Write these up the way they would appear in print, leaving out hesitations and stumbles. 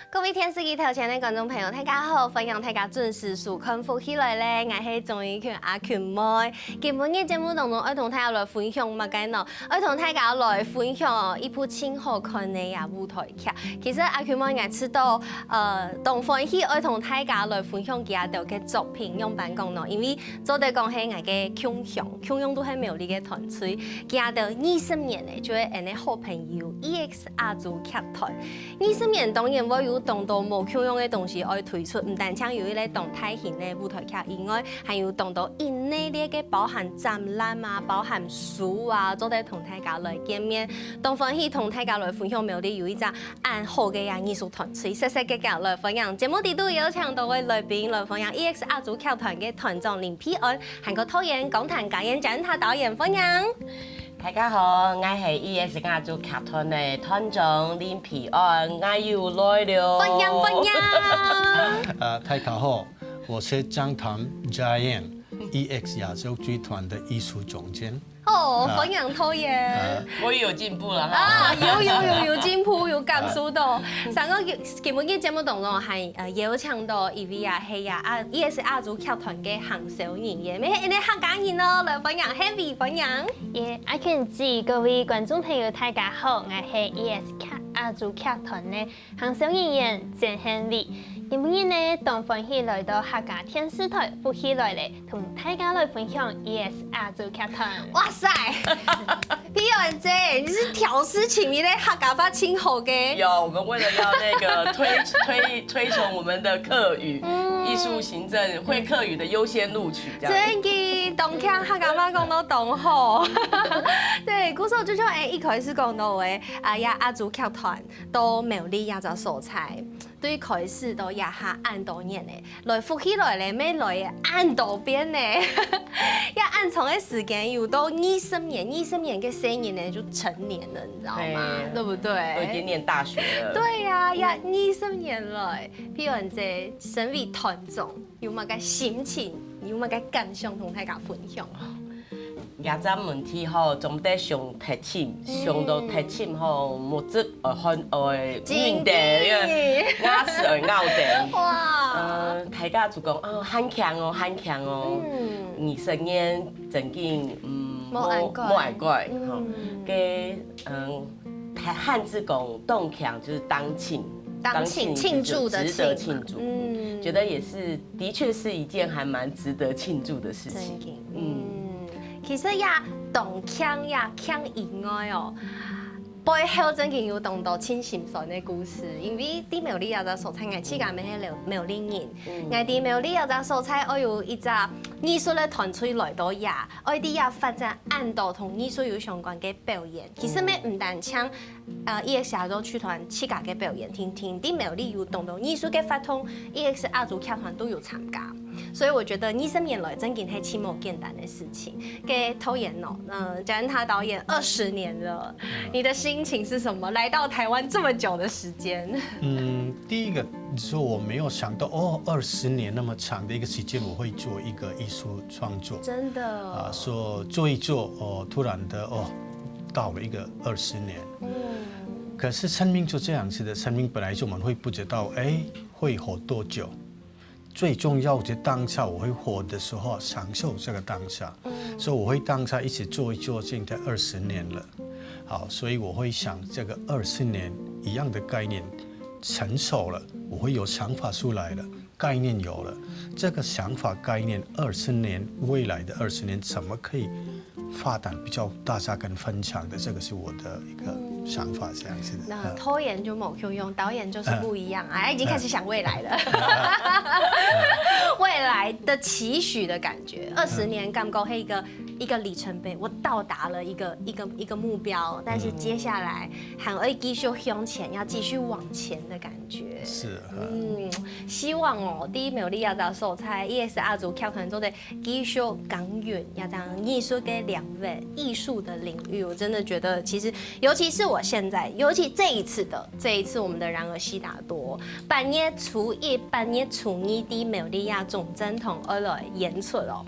各位電視機頭前的觀眾朋友，大家好，歡迎大家準時收看《福起來咧》，我是綜藝圈阿權妹。今日節目當中，要同大家來分享乜嘢呢？要同大家來分享一部超好看的舞台劇。其實阿權妹我知道，同歡喜要同大家來分享佢哋嘅作品，用辦講咯，因為做得講係我嘅強項都係苗栗嘅團隊。佢哋20年咧，就係我哋好朋友 EX 亞洲劇團。20年當然會有當到無強項嘅東西愛推出，唔單止有一個動態型嘅舞台劇以外，還有當到院內嘅包含展覽啊、包含書啊，做得同大家來見面。同歡喜同大家來分享苗栗有一隻按好嘅藝術團隊，細細格格來分享。節目地都有請到位來賓來分享 EX 亞洲劇團嘅團長林丕安，韓國導演、講壇家演張他導演分享。大家好，我是 EX 亞洲劇團的團長林丕安，我又來了。分享。大家好，我是張壇家演 EX 亞洲劇團的藝術總監。哦，分享導演，我也有進步了哈。啊，有進步，有感受到。上個今日嘅節目當中係邀請到一位係EX 亞洲劇團嘅行銷人員，咩係啲客家人咯，來分享 Heavy 分享。阿權姊各位觀眾朋友大家好，我係 EX 亞洲劇團嘅行銷人員鄭憲利。今日呢，同歡喜來到客家電視台福起來咧，同大家來分享 EX 亞洲劇團。哇塞，丕安姐，你是調試情誼的客家話親好嘅。有，我們為了要那個推崇我們的客語，藝術行政會客語的優先錄取，這樣。真嘅，當腔客家話講到當好。對，故事就像一開始講到嘅，亞洲劇團到苗栗亞洲所在。對開始到也下按多年嘞，來福起來咧，咩來按多邊咧，要按從嘅時間有到20年嘅生年咧就成年了，你知道嗎？對不對？都已經念大學了。對呀，也20年來，丕安姐身為團長，有乜個心情，有乜個感想同大家分享？亞洲問題吼，總得上特淺，上到特淺吼，物質很穩定，牙齒會拗定。哇！大家就講哦，很強哦，20年曾經冇愛怪，吼，給漢字講動強就是當慶慶祝的值得慶祝，覺得也是，的確是一件還蠻值得慶祝的事情，其實也動腔也腔以外哦，背後真係有當到親心酸的故事。因為啲苗栗有隻所在，我自家咪係苗栗人，我啲苗栗有隻所在，我有一隻藝術的團隊來到也，我啲也發展按到同藝術有相關嘅表演。其實咪唔單唱EX 亞洲劇團自家嘅表演，聽啲苗栗有當到藝術嘅發通 ，EX 亞洲劇團都有參加。所以我覺得20年來真嘅係起冇簡單的事情。給導演哦，張他導演20年了，你的心情是什麼？來到台灣這麼久的時間。第一個，你說我沒有想到哦，20年那麼長的一個時間，我會做一個藝術創作。真的。說做一做哦，突然的哦，到了一個20年。可是生命就這樣子的，生命本來就我們會不知道，會活多久。最重要的當下，我會活的時候享受這個當下，所以我會當下一直做一做，現在20年了，好，所以我會想這個20年一樣的概念成熟了，我會有想法出來了，概念有了，這個想法概念20年未來的20年怎麼可以發展比較大家跟分享的，這個是我的一個想法，這樣子的。那拖延就冇用，導演就是不一樣啊，已經開始想未來了。未來的期許的感覺，20年剛剛是一個里程碑，我到達了一個目標，但是接下來還會繼續向前，要繼續往前的感覺。是。希望哦，第一苗栗亞洲所在 EX 亞洲劇團做的繼續耕耘，要這樣藝術嘅兩位藝術的領域，我真的覺得其實，尤其是我現在，尤其這一次我們的然而悉達多8月初1、8月初2的苗栗亞總總統而來演出哦。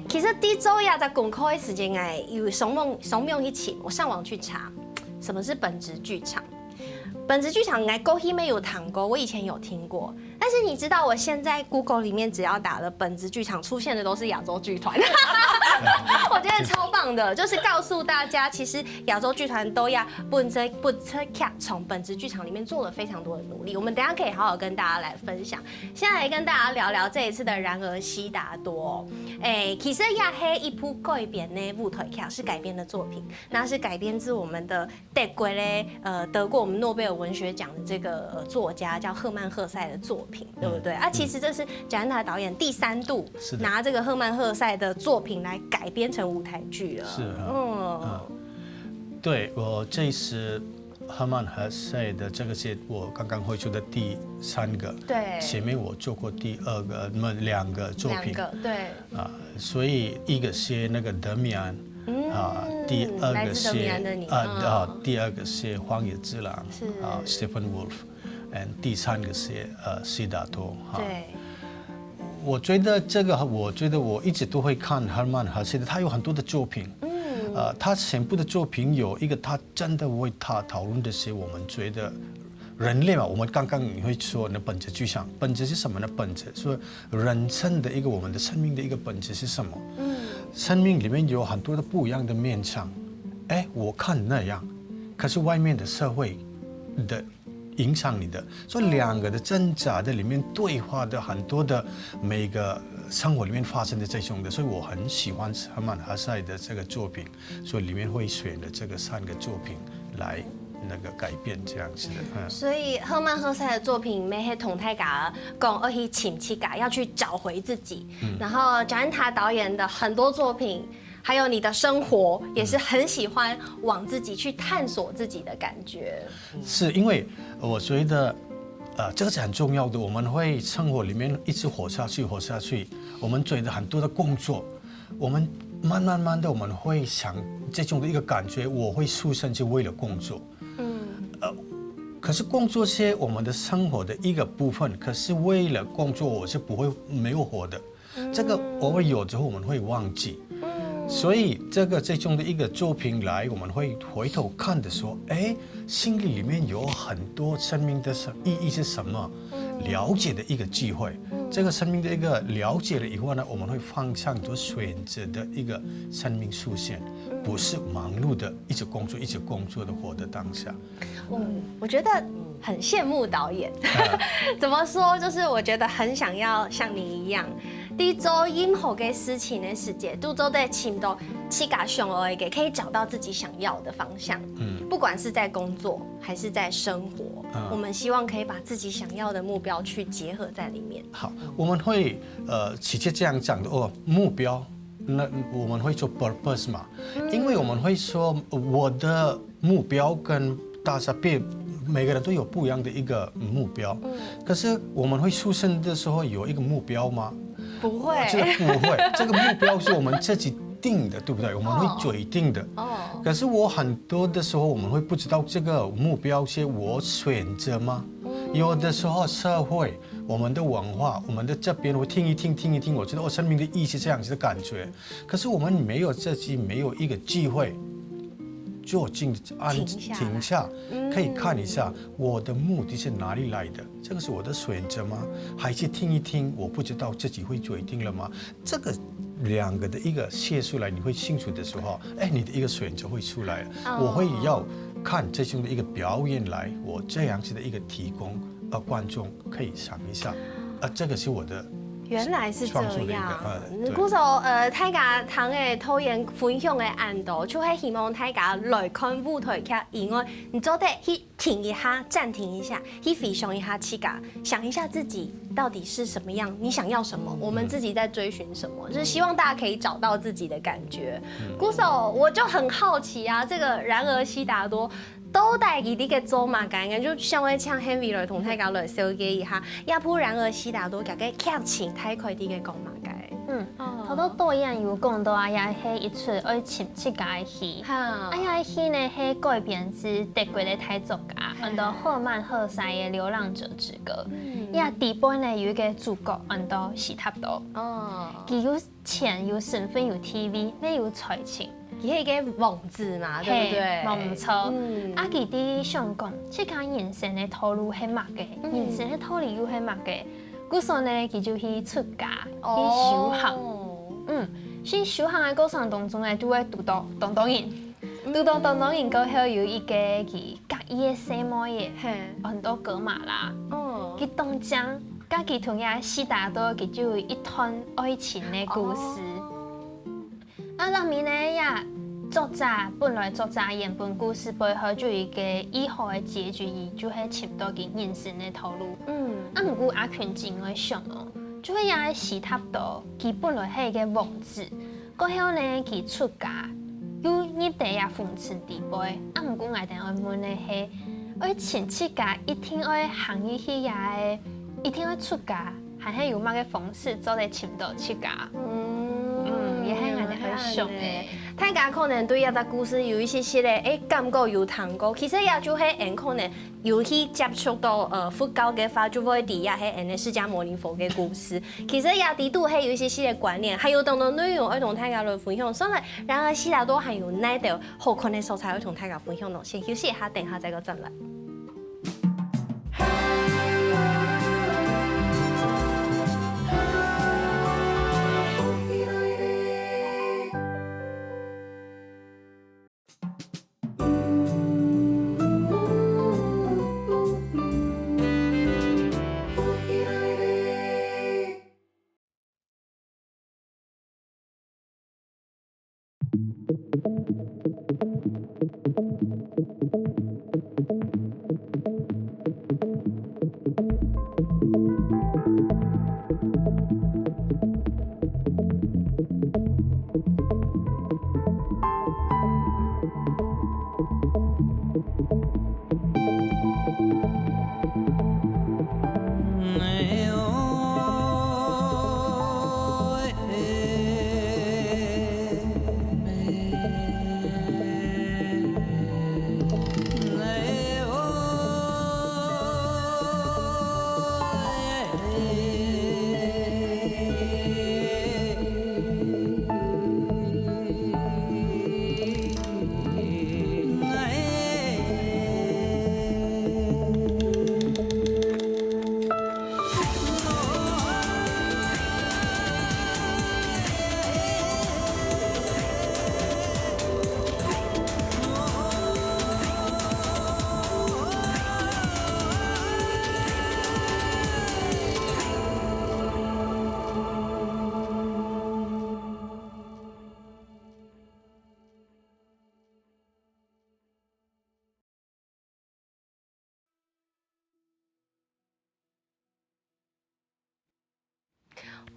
其實第週也在公開的時間，有上網去查，我上網去查什麼是本質劇場。本質劇場來勾希沒有談過，我以前有聽過，但是你知道我現在 Google 裡面只要打了本質劇場，出現的都是亞洲劇團，我覺得超棒的，就是告訴大家，其實亞洲劇團都要本質從本質劇場裡面做了非常多的努力，我們等一下可以好好跟大家來分享。現在來跟大家聊聊這一次的《然而悉達多》，其實也是一部改編的舞台劇，是改編的作品，那是改編自我們的德國嘞，得過我們諾貝爾文學獎的這個作家叫赫曼·赫塞的作品，對不對？其實這是賈恩塔導演第3度拿這個赫曼·赫塞的作品來改編成舞台劇了。是啊，對，我這一次赫曼·赫塞的這個是我剛剛會出的第3個，對，前面我做過第2個，那麼2個作品，對，所以一個是那個德米安。第2個是第2個是《荒野之狼》，Stephen Wolf， 第3個是悉達多。對，我覺得我一直都會看赫曼·赫塞的，他有很多的作品。他全部的作品有一個他真的為他討論的是，我們覺得人類嘛，我們剛剛你會說那本質劇場，本質是什麼呢？本質說人生的一個我們的生命的一個本質是什麼？生命裡面有很多的不一樣的面向，我看那樣，可是外面的社會的影響你的，所以2個的掙扎的裡面對話的很多的每個生活裡面發生的這種的，所以我很喜歡赫曼·赫塞的這個作品，所以裡面會選的這個3個作品來那個改變這樣子的。所以赫曼·赫塞的作品，每黑同太嘎講要去尋七嘎，要去找回自己。然後賈恩塔導演的很多作品，還有你的生活，也是很喜歡往自己去探索自己的感覺。是因為我覺得，這個是很重要的。我們會生活裡面一直活下去，我們覺得很多的工作，我們慢慢的我們會想這種的一個感覺，我會出生是為了工作。可是工作是我們的生活的一個部分，可是為了工作我是不會沒有活的。這個偶爾有之後我們會忘記。所以這種的一個作品來，我們會回頭看的時候，心裡面有很多生命的意義是什麼，了解的一個機會。這個生命的一個了解了以後呢，我們會方向做選擇的一個生命出現，不是忙碌的一直工作的活的當下。我覺得很羨慕導演，怎麼說？就是我覺得很想要像你一樣。在做任何的事情的時節，都做在尋到七嘎上而已，可以找到自己想要的方向。不管是在工作還是在生活，我們希望可以把自己想要的目標去結合在裡面。好，我們會直接這樣講的目標，那我們會做 purpose 嘛，因為我們會說我的目標跟大家每個人都有不一樣的一個目標，可是我們會出生的時候有一個目標嗎？不會，這個不會，這個目標是我們自己定的，對不對？我們會決定的。可是我很多的時候，我們會不知道這個目標是我選擇嗎？有的時候社會、我們的文化、我們的這邊，我聽一聽，我覺得我生命的意義是這樣子的感覺。可是我們沒有自己沒有一個機會，就停下，可以看一下我的目的是哪裡來的？這個是我的選擇嗎？還是聽一聽，我不知道自己會決定了嗎？這個2個的一個寫出來，你會清楚的時候，你的一個選擇會出來。我會要看這種的一個表演來，我這樣子的一個提供，觀眾可以想一下，這個是我的。原來是這樣。故說大家通的討厭分享的案度，就係希望大家來看舞台劇以外，你做得去停一下，暫停一下，去回想一下自己，想一下自己到底是什麼樣，你想要什麼，我們自己在追尋什麼，就是希望大家可以找到自己的感覺。故說我就很好奇啊，這個然而悉達多。都帶給你個做嘛干，就像我請 Henry 來同大家來小解一下，也不然而悉達多個劇情太快啲個講嘛干。頭都導演有講到也係一出愛尋七家的戲，呀戲呢係改編自德國的大作家按照赫曼·赫塞的《流浪者之歌》，呀底本呢有一個主角按照悉達多，佢有錢有身份有 TV，咧有才情。伊迄個王子嘛，對不對？冇錯。啊，佢哋想講，即個人生的道路係乜嘅？人生的道理又係乜嘅？故說呢，佢就去出家，去修行。去修行的過程當中呢，就會遇到當人，遇到當人過後有一個佢隔意的細妹嘅，很多哥瑪拉。佢當將，甲佢同樣悉達多，佢就有一段愛情的故事。啊，入面呢也作者本來作者原本故事背後就有一個以後的結局，就係尋到佢人生的道路。啊，不過阿權真會想哦，就會也悉達多，佢本來係一個王子，過後呢佢出家，又入地也風塵地輩。啊，不過我哋愛問的係，愛前出家一定愛行一些嘢，一定愛出家，還係有乜嘅方式做嚟尋到出家？也係我哋去想嘅。大家可能對一個故事有一些些咧，感覺有聽過，其實也就係可能有去接觸到佛教嘅話，就會底下係釋迦牟尼佛嘅故事。其實也啲都係有一些些嘅觀念，還有等等內容要同大家來分享。所以，然而悉達多還有哪條好看嘅素材要同大家分享咯？先休息一下，等下再個進來。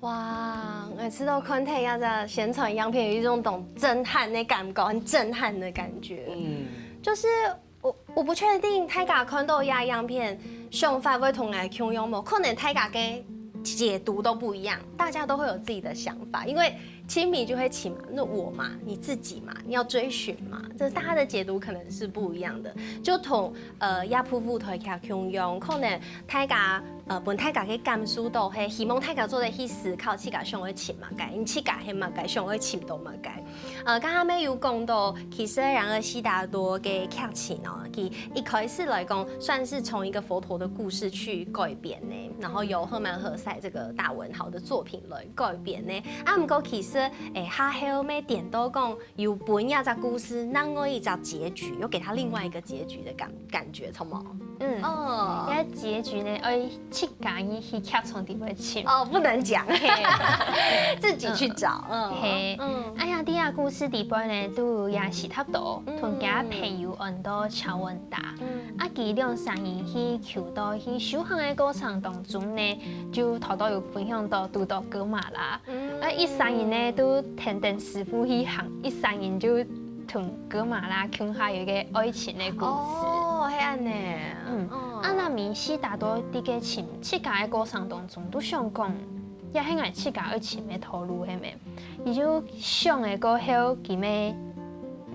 哇，每次都看睇一個宣傳樣片，有一種懂震撼的感覺，很震撼的感覺。就是我不確定大家看到亞樣片想法會同來共用冇，可能大家嘅解讀都不一樣，大家都會有自己的想法，因為親迷就會親嘛，那我嘛，你自己嘛，你要追尋嘛，就是大家的解讀可能是不一樣的，就同亞普舞台劇共用，可能大家本大家嘅感受都係希望大家做嚟去思考，自家想要親嘛該，你自家係嘛該，想要親到嘛該。剛剛咪有講到，其實然而悉達多嘅劇情哦，佢一開始來講算是從一個佛陀的故事去改編呢，然後由赫曼·何塞這個大文豪的作品來改編呢。啊，不過其實下後尾點到講有本一個故事，另外一個結局，又給他另外一個結局的感覺，錯冇？哦，因為結局呢，愛七家伊去劇場底會親。哦，不能講，自己去找。哎呀，啲啊故事底邊呢，都有悉達多同家朋友很多喬文達。啊，佢兩三人去求道去修行的過程當中呢，就頭到有分享到遇到哥瑪拉。啊，一三人呢都聽等師傅去行，一三人就同哥瑪拉傾下有一個愛情的故事。哦，係安呢。啊，那咪悉達多啲嘅親七家嘅過程當中，都想講，也係我七家愛情嘅道路係咪？伊就想嘅過後，佢咪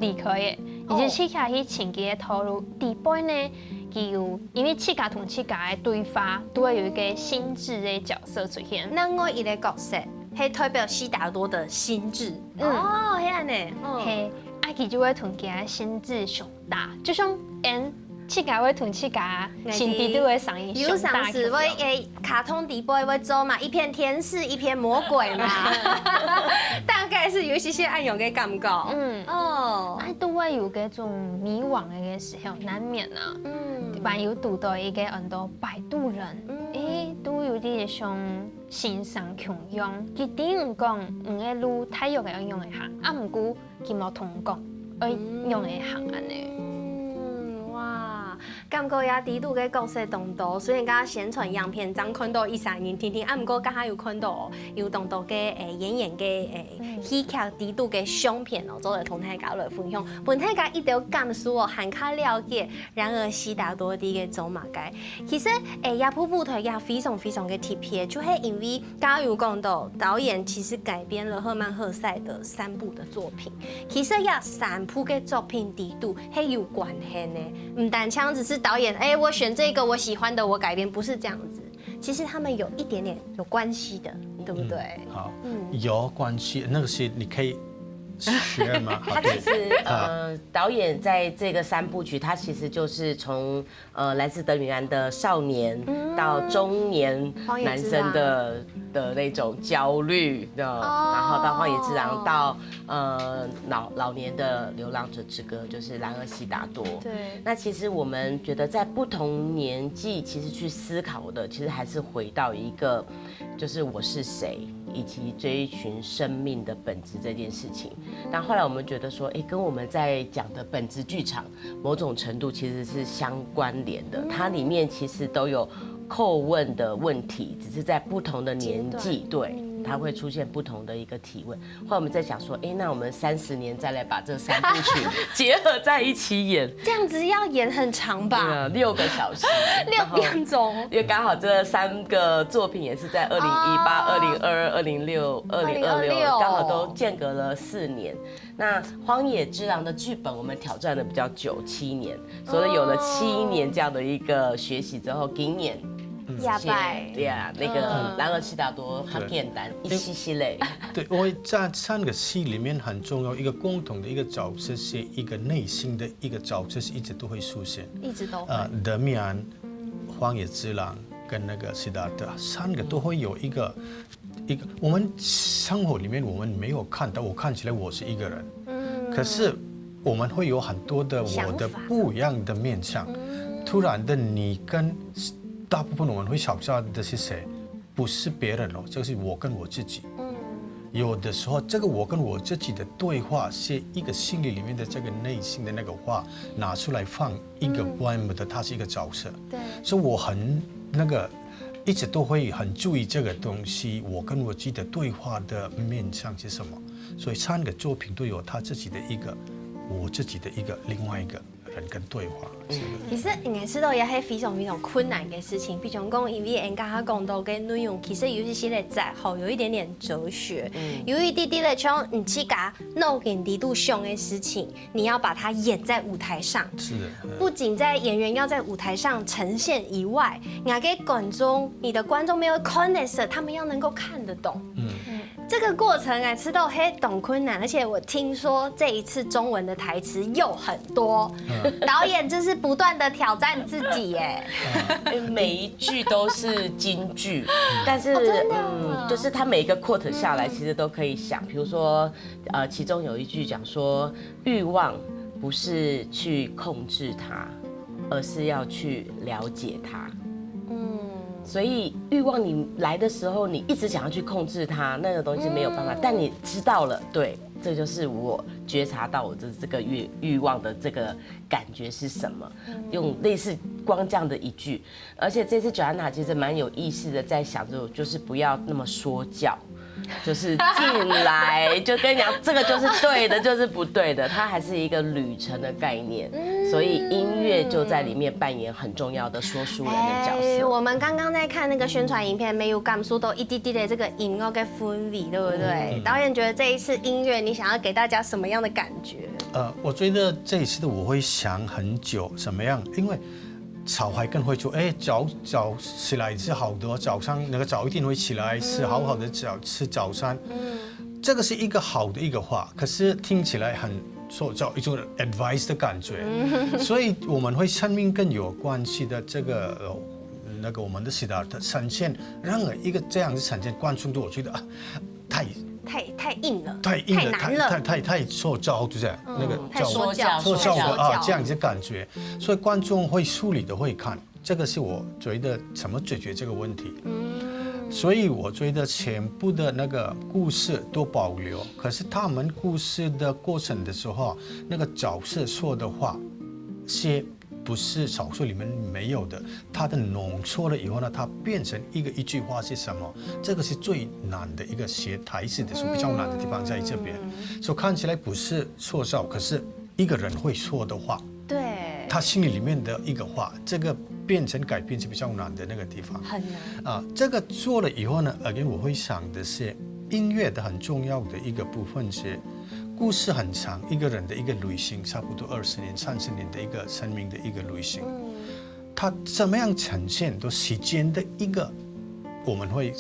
離開嘅，伊就七家去親佢嘅道路。底背呢，佢有因為七家同七家嘅對話，都會有一個心智嘅角色出現。另外一個角色係代表悉達多的心智。哦，係安呢。係。啊，阿基就會同佢心智上大，就像氣家會同氣家，心地都會上映上大。有上次會卡通底部會做嘛，一片天使，一片魔鬼嘛，大概是有一些暗湧嘅感覺。都會有嗰種迷惘嘅時候，難免啊。還有讀到一個很多擺渡人，都有啲像線上窮樣，佢點講個路太弱嘅樣嘅行，唔過佢冇同講，用嘅行安尼。感覺也喺度嘅角色當中，雖然講宣傳樣片張看到1、3年天天，唔過剛下有看到有當到嘅演員嘅戲劇喺度嘅相片哦，做嚟同大家來分享，本大家一定要感受哦，很加了解然而西達多啲嘅走馬街。其實也部舞台也非常非常嘅貼切，就係因為剛剛有講到導演其實改編了赫曼·赫塞的3部的作品，其實也3部嘅作品喺度係有關係呢，唔單槍只是導演我選這個我喜歡的我改編，不是這樣子，其實他們有一點點有關係的，對不對？好，有關係，那個是你可以學嗎？他其實導演在這個3部曲，他其實就是從來自德米安的少年到中年男生的那種焦慮的，然後到荒野之狼，到老年的流浪者之歌，就是然而西達多。對，那其實我們覺得在不同年紀，其實去思考的，其實還是回到一個，就是我是誰，以及追尋生命的本質這件事情。但後來我們覺得說，跟我們在講的本質劇場，某種程度其實是相關聯的，它裡面其實都有叩問的問題，只是在不同的年紀，對，它會出現不同的一個提問。後來我們在想說，那我們30年再來把這3部曲結合在一起演，這樣子要演很長吧？6個小時，6點鐘。因為剛好這3個作品也是在2018、2022、2006、2026，剛好都間隔了4年。那《荒野之狼》的劇本我們挑戰的比較久，7年，所以有了7年這樣的一個學習之後，今年。對呀，那個然而西達多很簡單，一系列。對，我在3個戲裡面很重要一個共同的一個角色，是一個內心的一個角色，是一直都會出現，一直都會。德米安、荒野之狼跟那個西達多3個都會有一個，我們生活裡面我們沒有看到，我看起來我是一個人，可是我們會有很多的我的不一樣的面向，突然的你跟。大部分我們會想到的是誰？不是別人哦，就是我跟我自己。有的時候，這個我跟我自己的對話，是一個心裡面的這個內心的那個話，拿出來放一個 blind 的，它是一個角色。對。所以我很一直都會很注意這個東西，我跟我自己的對話的面向是什麼。所以3個作品都有他自己的一個，我自己的一個，另外一個。跟對話，其實應該知道也係非常非常困難嘅事情。比如講，因為人家講到嘅內容，其實有一些咧在後有一點點哲學，有一點點咧像你去把弄給地度上嘅事情，你要把它演在舞台上。是的，不僅在演員要在舞台上呈現以外，你還給觀眾，你的觀眾沒有 connect， 他們要能夠看得懂。這個過程啊，知道很懂困難，而且我聽說這一次中文的台詞又很多，導演就是不斷的挑戰自己耶，每一句都是金句，但是就是他每一個 quote 下來，其實都可以想，比如說其中有一句講說，慾望不是去控制它，而是要去了解它。所以慾望你來的時候，你一直想要去控制它，那個東西沒有辦法。但你知道了，對，這就是我覺察到我的這個慾望的這個感覺是什麼。用類似光這樣的一句，而且這次 Joanna 其實蠻有意識的在想着，就是不要那麼說教。就是進來就跟你講，這個就是對的，就是不對的，它還是一個旅程的概念，所以音樂就在裡面扮演很重要的說書人的角色。我們剛剛在看那個宣傳影片，沒有感受到一滴滴的這個音樂跟氛圍，對不對？導演覺得這一次音樂，你想要給大家什麼樣的感覺？我覺得這一次的我會想很久，什麼樣？因為小孩更會說，早起來是好的，早上那個早一定會起來吃好好的吃早餐，這個是一個好的一個話，可是聽起來很塑造一種 advice 的感覺，所以我們會生命更有關係的這個我們的時代的呈現，讓一個這樣的呈現，觀眾都我覺得太硬了，太硬了，太難了，太塑造，就是那個太說教的這樣子感覺，所以觀眾會梳理的會看，這個是我覺得怎麼解決這個問題。所以我覺得全部的那個故事都保留，可是他們故事的過程的時候，那個角色說的話，些不是小說裡面沒有的，它的濃縮了以後呢，它變成一句話是什麼？這個是最難的一個寫台詞的時候比較難的地方在這邊，所以看起來不是塑造，可是一個人會說的話，對，他心裡面的一個話，這個變成改變是比較難的那個地方，很難啊。這個做了以後呢，again我會想的是音樂的很重要的一個部分是。故事很長，一個人的一個旅行，差不多20年、30年的一個生命的一個旅行，它怎麼樣呈現？都時間的一個，我們會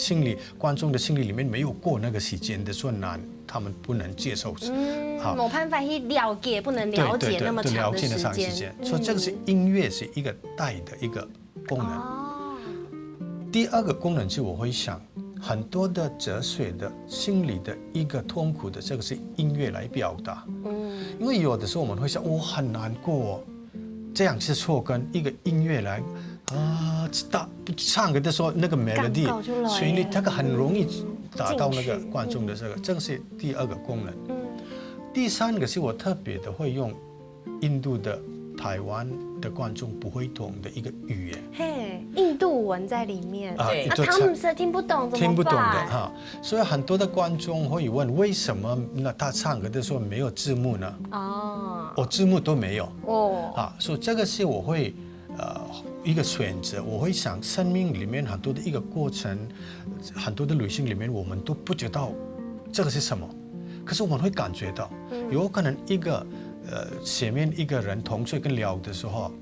觀眾的心裡面沒有過那個時間的所難，他們不能接受。沒辦法去了解，不能了解那麼長的時間。所以這個是音樂是一個帶的一個功能。第二個功能是我會想。很多的哲學的心理的一個痛苦的，這個是音樂來表達。因為有的時候我們會想，我很難過，這樣是錯，跟一個音樂來唱歌的時候那個 melody 旋律，這個很容易達到那個觀眾的這個是第二個功能。第三個是我特別的會用印度的。台灣的觀眾不會懂的一個語言，嘿，印度文在裡面，對，他們是聽不懂，聽不懂的哈，所以很多的觀眾會問，為什麼那他唱歌的時候沒有字幕呢？字幕都沒有所以這個是我會一個選擇，我會想生命裡面很多的一個過程，很多的旅行裡面，我們都不知道這個是什麼，可是我們會感覺到，有可能一個。前面一個人同睡跟聊的時候，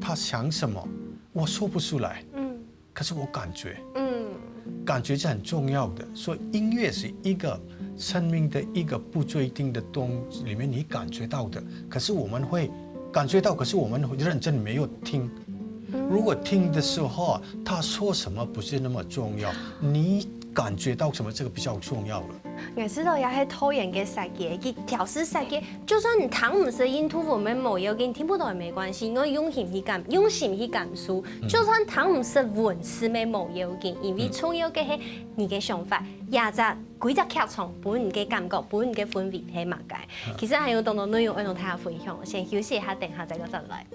他想什麼，我說不出來，可是我感覺，感覺是很重要的。所以音樂是一個生命的一個不確定的東西裡面你感覺到的，可是我們會感覺到，可是我們認真沒有聽。如果聽的時候，他說什麼不是那麼重要，你感覺到什麼這個比較重要了。我知道也係拖延嘅設計，佢調試設計，就算你聽唔識印度文沒冇要緊，聽不懂也沒關係，我用心去感受，就算聽唔識文字沒冇要緊，因為重要嘅係你嘅想法，廿隻幾隻劇場，本人嘅感覺，本人嘅氛圍係乜嘅。其實還有好多內容要同大家分享，先休息一下，等下再來。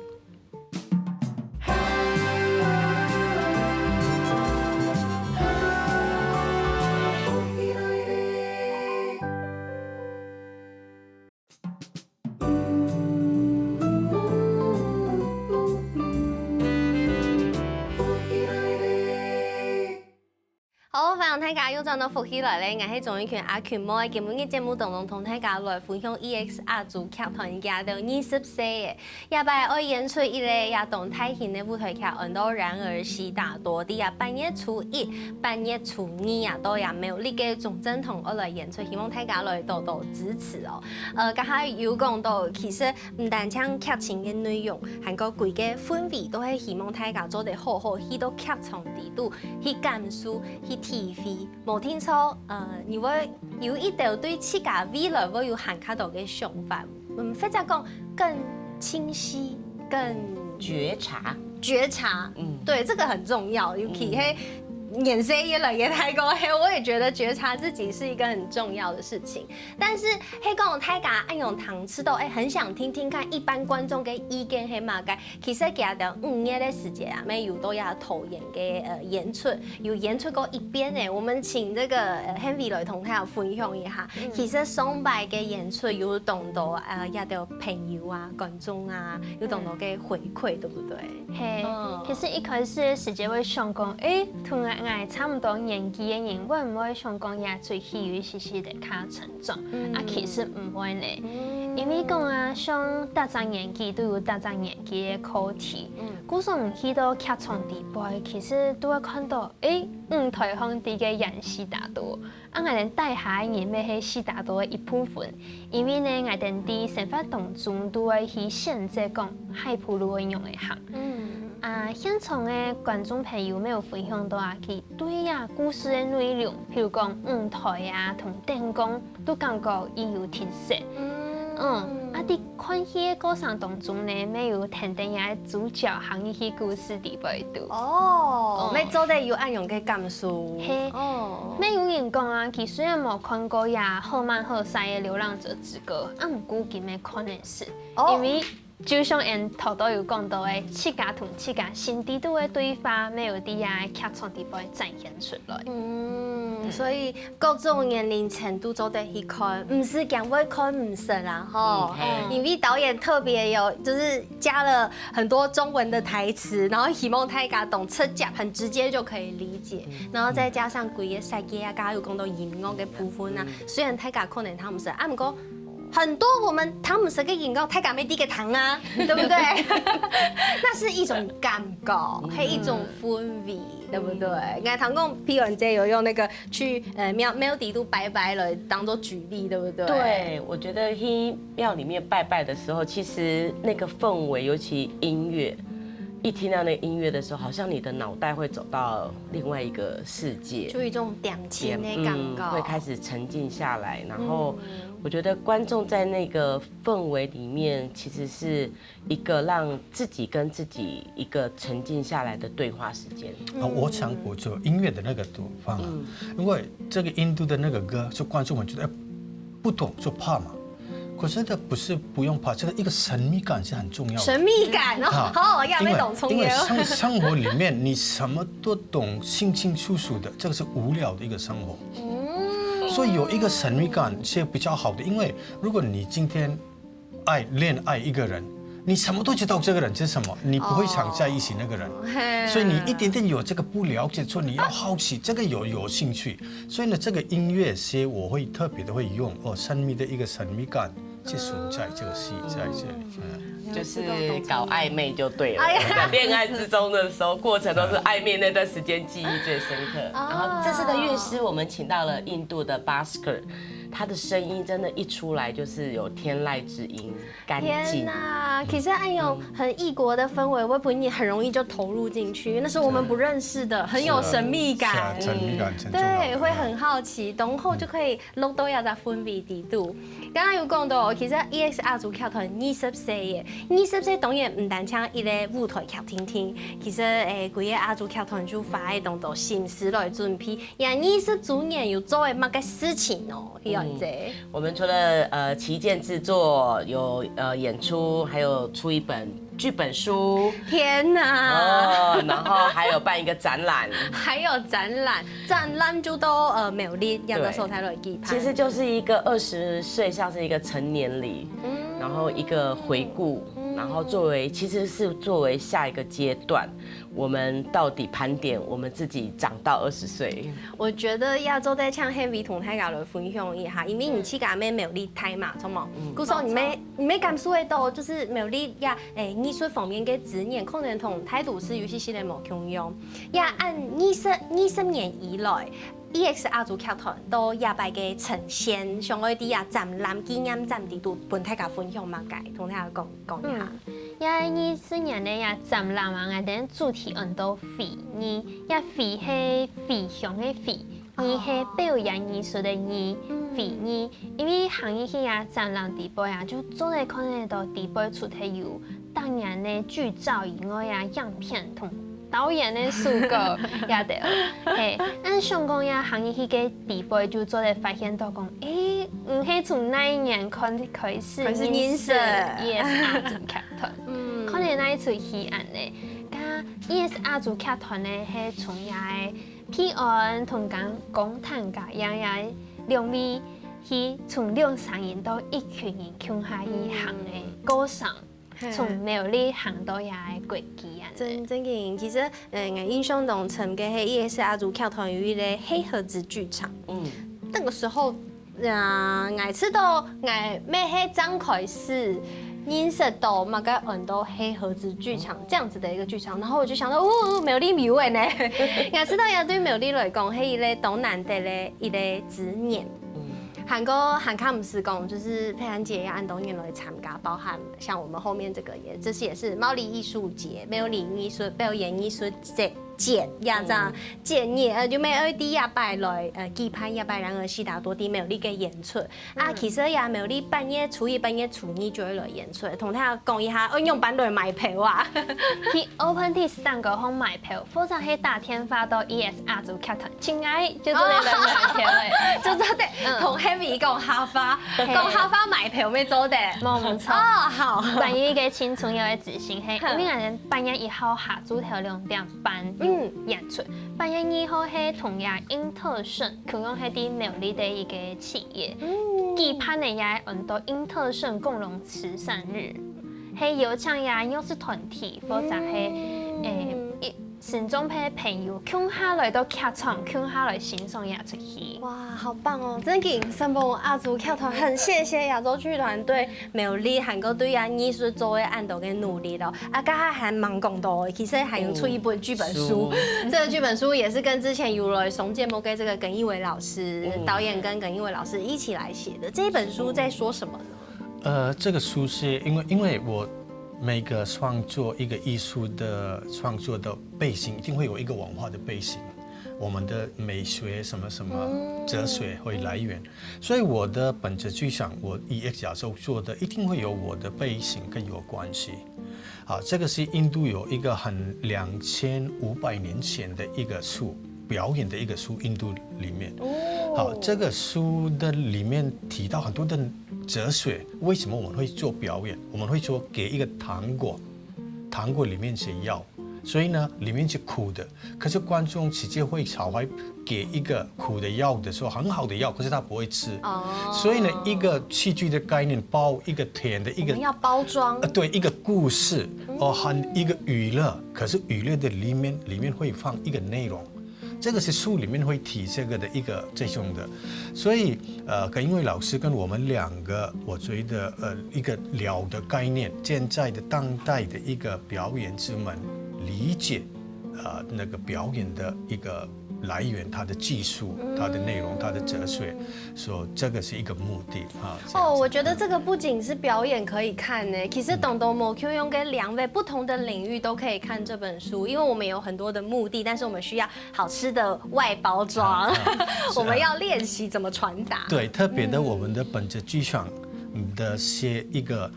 好，歡迎大家又轉到福喜來咧，我係鍾意權阿權妹，今日嘅節目當中同大家來分享 EX 亞洲劇團家到20歲嘅，也拜愛演出一咧，也動態型嘅舞台劇，按到然而西大多啲啊，8月初1、8月初2啊，都也沒有呢個總正同我來演出，希望大家來多多支持哦。剛才有講到，其實唔單止劇情嘅內容，還個規個氛圍都係希望大家做得好好，去到劇場地度去感受去。TV 冇聽錯，如果有一條對自家未來會有很卡多嘅想法，或者講更清晰、更覺察，對，這個很重要，尤其係年歲越來越太高，我也覺得覺察自己是一個很重要的事情。但是喺講大家按用糖吃到，很想聽聽看一般觀眾嘅意見係乜嘅。其實其實5年嘅時間啊，沒有都有投演嘅演出，有演出過一邊誒。我們請這個 Henry 來同大家分享一下。其實上擺嘅演出有當到也有朋友啊、觀眾啊，有當到嘅回饋，對不對？係，其實一開始嘅時間會想講，同愛差不多年紀的人，會唔會想講也最喜於時時的較成長？其實唔會呢，因為講啊，像大張年紀都有大張年紀的課題，古上去到劇場地位，其實都會看到，舞台上啲嘅人是大多，我哋帶下嘅人咪係是大多嘅一部分，因為呢，我哋啲生活當中都會去選擇講海普路嘅用嘅行。現場嘅觀眾朋友沒有分享到佢對故事嘅內容，譬如講舞台同燈光都感覺伊有特色。啲看戲嘅過程當中呢，沒有聽到嘅主角行一些故事地位度。沒做得有按用嘅感受。沒有人講佢雖然冇看過好慢好曬嘅《流浪者之歌》，唔過佢咪看的是，因為。就像因頭都有講到的，七家同七家新地度的對話，沒有啲劇場地位展現出來。所以各種年齡程度都得去看，唔是講會看唔識啦吼。因為導演特別有就是加了很多中文的台詞，然後希望大家懂直接很直接就可以理解，然後再加上規個設計啊，加有講到音樂的部分啊，雖然大家可能他唔識，不過。很多我們他們是個引告，太敢沒第個糖啊，對不對？那是一種感覺，係一種氛圍，對不對？剛才唐公皮文姐有用那個去廟底都拜拜來當做舉例，對不對？對，我覺得去廟裡面拜拜的時候，其實那個氛圍，尤其音樂，一聽到那個音樂的時候，好像你的腦袋會走到另外一個世界，就一種點情的感覺，會開始沉靜下來，然後。我覺得觀眾在那個氛圍裡面，其實是一個讓自己跟自己一個沉靜下來的對話時間。我想補充音樂的那個地方，因為這個印度的那個歌，就觀眾們覺得不懂就怕嘛。可是這不是不用怕，這個一個神秘感是很重要的。神秘感哦，好，要沒懂聰明。因為生活裡面你什麼都懂，清清楚楚的，這個是無聊的一個生活。所以有一個神秘感是比較好的，因為如果你今天戀愛一個人，你什麼都知道這個人是什麼，你不會想在一起那個人，所以你一點點有這個不了解，所以你要好奇，這個有興趣，所以呢，這個音樂是我會特別的會用神秘的一個神秘感去存在這個戲在這裡。就是搞曖昧就對了，在戀愛之中的時候，過程都是曖昧那段時間記憶最深刻。然後這次的樂師，我們請到了印度的 Bhaskar，他的聲音真的，一出來就是有天籟之音，乾淨。天哪，其實按有很異國的氛圍，會不會你很容易就投入進去？那是我們不認識的，很有神秘感。神秘感對，會很好奇，等後就可以錄到有在氛圍底度。剛剛有講到，其實 EX 亞洲劇團20歲嘅，20歲當然唔單唱一個舞台劇聽聽，其實規個亞洲劇團就花喺度心思來準備。20周年有做嘅乜個事情哦？我們除了旗艦製作，有演出，還有出一本劇本書。天哪！然後還有辦一個展覽，還有展覽就都苗栗有的時候才來舉辦。其實就是一個20歲，像是一個成年禮，然後一個回顧，然後其實是作為下一個階段，我們到底盤點我們自己長到20歲。我覺得亞洲在唱 Heavy 同大家來分享一下，因為你去個咩苗栗台嘛，錯嗎？故說你沒感受到，就是苗栗藝術方面嘅資源，可能同台都市有些係冇共用。按20年以來。EX 亞洲劇團都亞擺嘅呈現，上嗰啲展覽紀念展地都本大家分享嘛解，同大家講一下。2024年嘅展覽啊，我哋主題很多飛，飛係飛翔嘅飛，係表演藝術嘅飛，因為行業嘅展覽地位就做嚟看得到地位出題有當然嘅劇照以外樣片同。導演的書稿也得，但上講呀，行業嘅地位就做嚟發現到講，唔係從那一年開始認識 EX 亞洲劇團，可能那一出戲案咧，加 EX 亞洲劇團咧係從嘅批案同講談家樣兩位去從2、3人到1群人共下一行嘅歌聲。從苗栗行到遐個國際啊。真嘅，其實我印象中參加迄夜市阿祖劇團有一個黑盒子劇場。那個時候，我知道我咩係張凱士。認識到嘛個很多黑盒子劇場這樣子的一個劇場，然後我就想到，苗栗苗誒呢，我知道也對苗栗來講，係一個東南的咧一個執念。韓國韓卡姆斯講，就是佩蘭姐也按東年來參加，包含像我們後面這個這是也是毛利藝術節、苗栗藝術表演藝術節呀，這樣節日就每二啲也擺來舉辦也擺，然後四大多啲苗栗嘅演出啊，其實也苗栗半夜初一、半夜初二就會來演出，同大家講一下，用版來買票啊。去 Open Text 蛋糕行買票，否則係打電話到 ES 阿祖劇團，親愛就做你買票誒，就做得同 Heavy 講下發，講下發買票咩做得？冇唔錯。哦，好。關於嘅青春有嘅自信係，我哋半夜1號下晝頭2點半。演出，半夜2號係同亞英特盛，佢用係啲苗栗的一個企業，舉辦嘅也很多英特盛共榮慈善日，係有請亞幼師團體，或者係心中嘅朋友，共下來到劇場，共下來欣賞演出去。哇，好棒哦！真嘅，新豐阿祖劇團很謝謝亞洲劇團對苗栗韓國對亞藝術做嘅安度嘅努力咯。啊，家下還蠻講到，其實還有出一本劇本書，這個劇本書也是跟之前有來松節目嘅這個耿一偉老師導演跟耿一偉老師一起來寫的。這一本書在說什麼呢？這個書是因為我。每個創作一個藝術的創作的背景，一定會有一個文化的背景，我們的美學什麼什麼哲學會來源，所以我的本質劇場，我EX亞洲做的一定會有我的背景跟有關係。好，這個是印度有一個很2500年前的一個書，表演的一個書，印度裡面。好，這個書的裡面提到很多的哲學，為什麼我們會做表演？我們會說給一個糖果，糖果裡面是藥，所以呢裡面是苦的。可是觀眾直接會小孩給一個苦的藥的時候，很好的藥，可是他不會吃。所以呢，一個戲劇的概念包一個甜的一個，要包裝。對，一個故事和一個娛樂，可是娛樂的裡面會放一個內容。這個是書裡面會提這個的一個這種的，所以耿一偉老師跟我們兩個，我覺得一個聊的概念，現在的當代的一個表演之門理解那個表演的一個來源，它的技術、它的內容、它的哲學，所以這個是一個目的啊。哦，我覺得這個不僅是表演可以看呢，其實東東某 Q 用跟兩位不同的領域都可以看這本書，因為我們有很多的目的，但是我們需要好吃的外包裝，我們要練習怎麼傳達。對，特別的我們的本質劇場的寫一個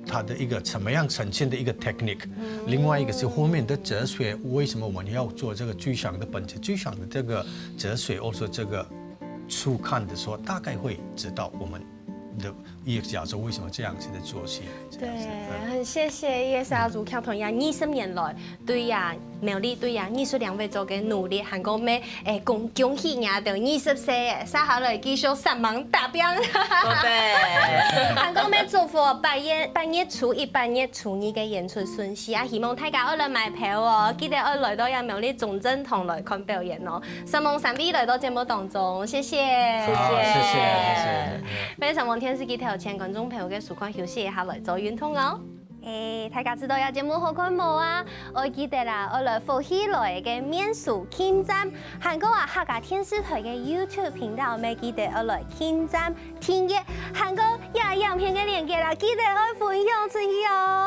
它的一個怎麼樣呈現的一個 technique，另外一個是後面的哲學，為什麼我們要做這個劇場的本質劇場的這個哲學，或者說這個初看的時候，大概會知道我們的EX亞洲為什麼這樣子的做戲。對，很謝謝EX亞洲劇團呀，20年來對呀苗栗對呀藝術兩位做嘅努力，韓國咩恭喜呀到20歲，接下來繼續上忙打拼。對，韓國咩祝福半夜初一、半夜初二嘅演出順利啊！希望大家愛來買票哦，記得愛來到呀苗栗中正堂來看表演哦。希望3位來到節目當中，謝謝，謝謝。非常望天視機頭前觀眾朋友嘅時間休息一下來做運動哦。大家知道有節目好看冇啊？我記得啦，我來福喜來嘅面書傾站，韓國客家電視台嘅 YouTube 頻道，咪記得我來傾站聽嘅韓國影片嘅連結啦，記得我分享出去哦。